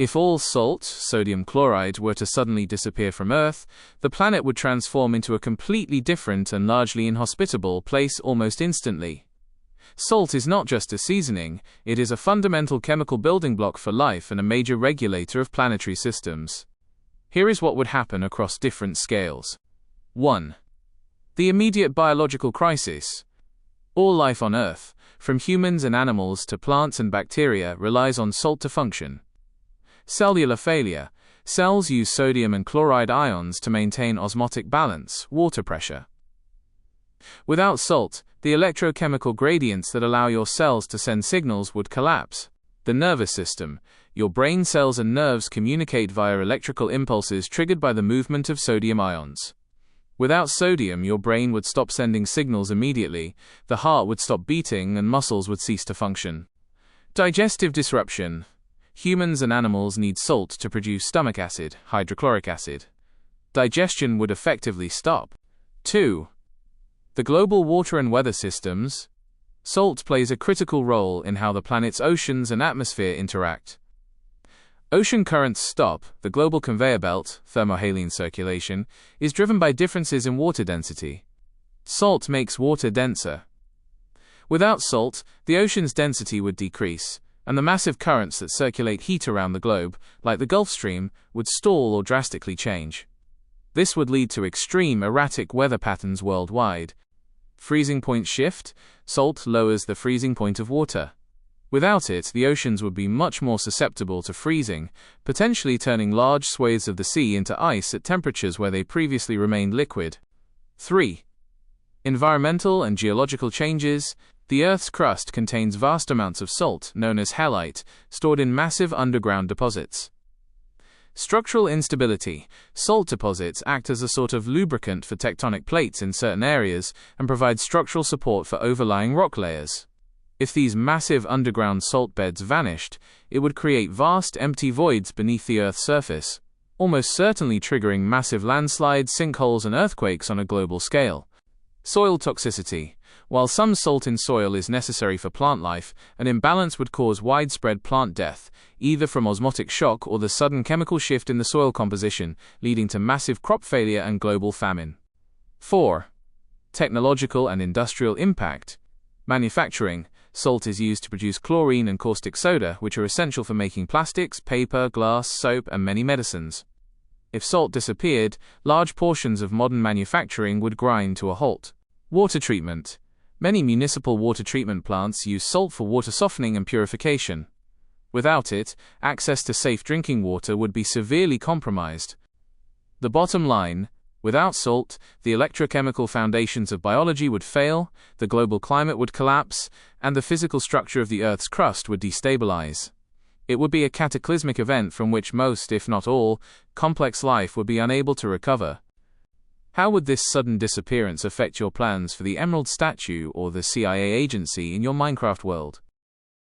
If all salt, sodium chloride, were to suddenly disappear from Earth, the planet would transform into a completely different and largely inhospitable place almost instantly. Salt is not just a seasoning, it is a fundamental chemical building block for life and a major regulator of planetary systems. Here is what would happen across different scales. 1. The immediate biological crisis. All life on Earth, from humans and animals to plants and bacteria, relies on salt to function. Cellular failure. Cells use sodium and chloride ions to maintain osmotic balance, water pressure. Without salt, the electrochemical gradients that allow your cells to send signals would collapse. The nervous system. Your brain cells and nerves communicate via electrical impulses triggered by the movement of sodium ions. Without sodium, your brain would stop sending signals immediately, the heart would stop beating, and muscles would cease to function. Digestive disruption. Humans and animals need salt to produce stomach acid, hydrochloric acid. Digestion would effectively stop. 2. The global water and weather systems. Salt plays a critical role in how the planet's oceans and atmosphere interact. Ocean currents stop. The global conveyor belt, thermohaline circulation, is driven by differences in water density. Salt makes water denser. Without salt, the ocean's density would decrease, and the massive currents that circulate heat around the globe, like the Gulf Stream, would stall or drastically change. This would lead to extreme, erratic weather patterns worldwide. Freezing point shift. Salt lowers the freezing point of water. Without it, the oceans would be much more susceptible to freezing, potentially turning large swathes of the sea into ice at temperatures where they previously remained liquid. 3. Environmental and geological changes. The Earth's crust contains vast amounts of salt, known as halite, stored in massive underground deposits. Structural instability. Salt deposits act as a sort of lubricant for tectonic plates in certain areas and provide structural support for overlying rock layers. If these massive underground salt beds vanished, it would create vast empty voids beneath the Earth's surface, almost certainly triggering massive landslides, sinkholes, and earthquakes on a global scale. Soil toxicity. While some salt in soil is necessary for plant life, an imbalance would cause widespread plant death, either from osmotic shock or the sudden chemical shift in the soil composition, leading to massive crop failure and global famine. 4. Technological and industrial impact. Manufacturing. Salt is used to produce chlorine and caustic soda, which are essential for making plastics, paper, glass, soap, and many medicines. If salt disappeared, large portions of modern manufacturing would grind to a halt. Water treatment. Many municipal water treatment plants use salt for water softening and purification. Without it, access to safe drinking water would be severely compromised. The bottom line: without salt, the electrochemical foundations of biology would fail, the global climate would collapse, and the physical structure of the Earth's crust would destabilize. It would be a cataclysmic event from which most, if not all, complex life would be unable to recover. How would this sudden disappearance affect your plans for the Emerald Statue or the CIA agency in your Minecraft world?